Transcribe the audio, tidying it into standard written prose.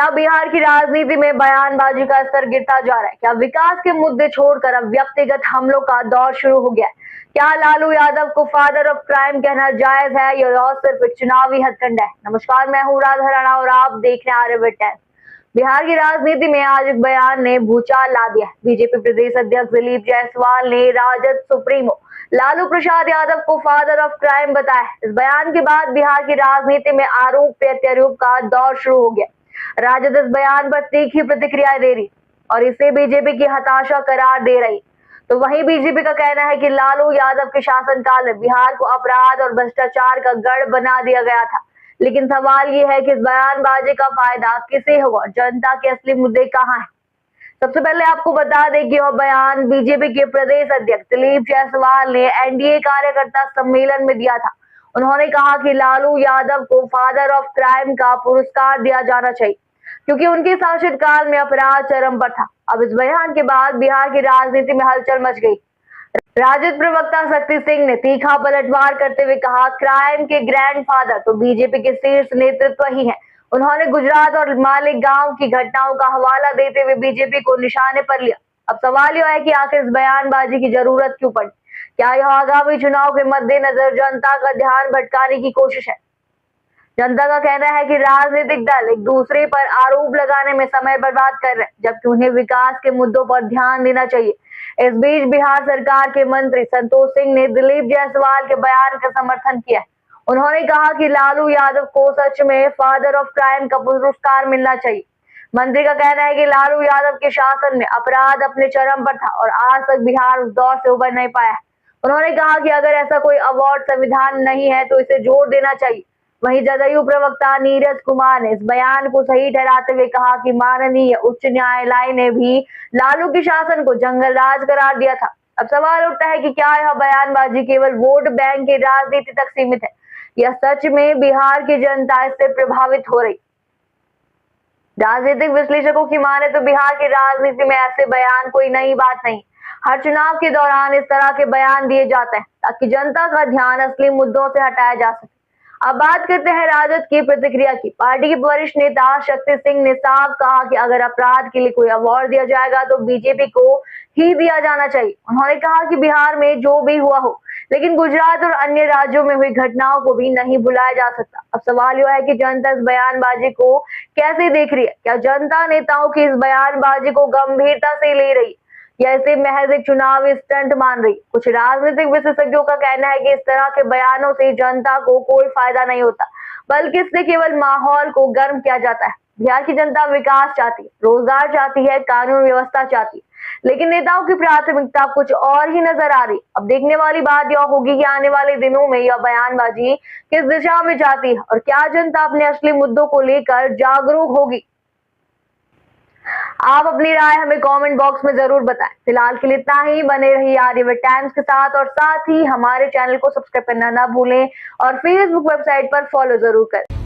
क्या बिहार की राजनीति में बयानबाजी का स्तर गिरता जा रहा है? क्या विकास के मुद्दे छोड़कर अब व्यक्तिगत हमलों का दौर शुरू हो गया है? क्या लालू यादव को फादर ऑफ क्राइम कहना जायज है या सिर्फ एक चुनावी हथकंडा है? नमस्कार, मैं हूँ राधा राणा और आप देख रहे हैं आर्यभट्ट टाइम्स। बिहार की राजनीति में आज एक बयान ने भूचाल ला दिया है। बीजेपी प्रदेश अध्यक्ष दिलीप जायसवाल ने राजद सुप्रीमो लालू प्रसाद यादव को फादर ऑफ क्राइम बताया। इस बयान के बाद बिहार की राजनीति में आरोप प्रत्यारोप का दौर शुरू हो गया। राजद इस बयान पर तीखी प्रतिक्रिया दे रही और इसे बीजेपी की हताशा करार दे रही। तो वहीं बीजेपी का कहना है कि लालू यादव के शासनकाल में बिहार को अपराध और भ्रष्टाचार का गढ़ बना दिया गया था। लेकिन सवाल ये है कि इस बयानबाजी का फायदा किसे होगा, जनता के असली मुद्दे कहाँ हैं? सबसे पहले आपको बता दें कि यह बयान बीजेपी के प्रदेश अध्यक्ष दिलीप जायसवाल ने एनडीए कार्यकर्ता सम्मेलन में दिया था। उन्होंने कहा कि लालू यादव को फादर ऑफ क्राइम का पुरस्कार दिया जाना चाहिए क्योंकि उनके शासनकाल में अपराध चरम पर था। अब इस बयान के बाद बिहार की राजनीति में हलचल मच गई। राजद प्रवक्ता शक्ति सिंह ने तीखा पलटवार करते हुए कहा, क्राइम के ग्रैंडफादर तो बीजेपी के शीर्ष नेतृत्व ही है। उन्होंने गुजरात और मालेगांव की घटनाओं का हवाला देते हुए बीजेपी को निशाने पर लिया। अब सवाल यह है कि आखिर इस बयानबाजी की जरूरत क्यों पड़ी? क्या यह आगामी चुनाव के मद्देनजर जनता का ध्यान भटकाने की कोशिश है? जनता का कहना है कि राजनीतिक दल एक दूसरे पर आरोप लगाने में समय बर्बाद कर रहे हैं, जबकि उन्हें विकास के मुद्दों पर ध्यान देना चाहिए। इस बीच बिहार सरकार के मंत्री संतोष सिंह ने दिलीप जायसवाल के बयान का समर्थन किया। उन्होंने कहा कि लालू यादव को सच में फादर ऑफ क्राइम का पुरस्कार मिलना चाहिए। मंत्री का कहना है कि लालू यादव के शासन में अपराध अपने चरम पर था और आज तक बिहार उस दौर से उबर नहीं पाया है। उन्होंने कहा कि अगर ऐसा कोई अवार्ड संविधान नहीं है तो इसे जोड़ देना चाहिए। वहीं जदयू प्रवक्ता नीरज कुमार ने इस बयान को सही ठहराते हुए कहा कि माननीय उच्च न्यायालय ने भी लालू के शासन को जंगल राज करार दिया था। अब सवाल उठता है कि क्या यह बयानबाजी केवल वोट बैंक की राजनीति तक सीमित है या सच में बिहार की जनता इससे प्रभावित हो रही? राजनीतिक विश्लेषकों की माने तो बिहार की राजनीति में ऐसे बयान कोई नई बात नहीं। हर चुनाव के दौरान इस तरह के बयान दिए जाते हैं ताकि जनता का ध्यान असली मुद्दों से हटाया जा सके। अब बात करते हैं राजद की प्रतिक्रिया की। पार्टी के वरिष्ठ नेता शक्ति सिंह ने साफ कहा कि अगर अपराध के लिए कोई अवार्ड दिया जाएगा तो बीजेपी को ही दिया जाना चाहिए। उन्होंने कहा कि बिहार में जो भी हुआ हो, लेकिन गुजरात और अन्य राज्यों में हुई घटनाओं को भी नहीं भुलाया जा सकता। अब सवाल यह है कि जनता इस बयानबाजी को कैसे देख रही है? क्या जनता नेताओं की इस बयानबाजी को गंभीरता से ले रही या इसे महज एक चुनावी स्टंट मान रही? कुछ राजनीतिक विशेषज्ञों का कहना है कि इस तरह के बयानों से जनता को कोई फायदा नहीं होता, बल्कि इससे केवल माहौल को गर्म किया जाता है। बिहार की जनता विकास चाहती है, रोजगार चाहती है, कानून व्यवस्था चाहती है, लेकिन नेताओं की प्राथमिकता कुछ और ही नजर आ रही। अब देखने वाली बात यह होगी कि आने वाले दिनों में यह बयानबाजी किस दिशा में जाती है और क्या जनता अपने असली मुद्दों को लेकर जागरूक होगी। आप अपनी राय हमें कमेंट बॉक्स में जरूर बताएं। फिलहाल के लिए इतना ही। बने रहिए आर्यभट्ट टाइम्स के साथ और साथ ही हमारे चैनल को सब्सक्राइब करना ना भूलें और फेसबुक वेबसाइट पर फॉलो जरूर करें।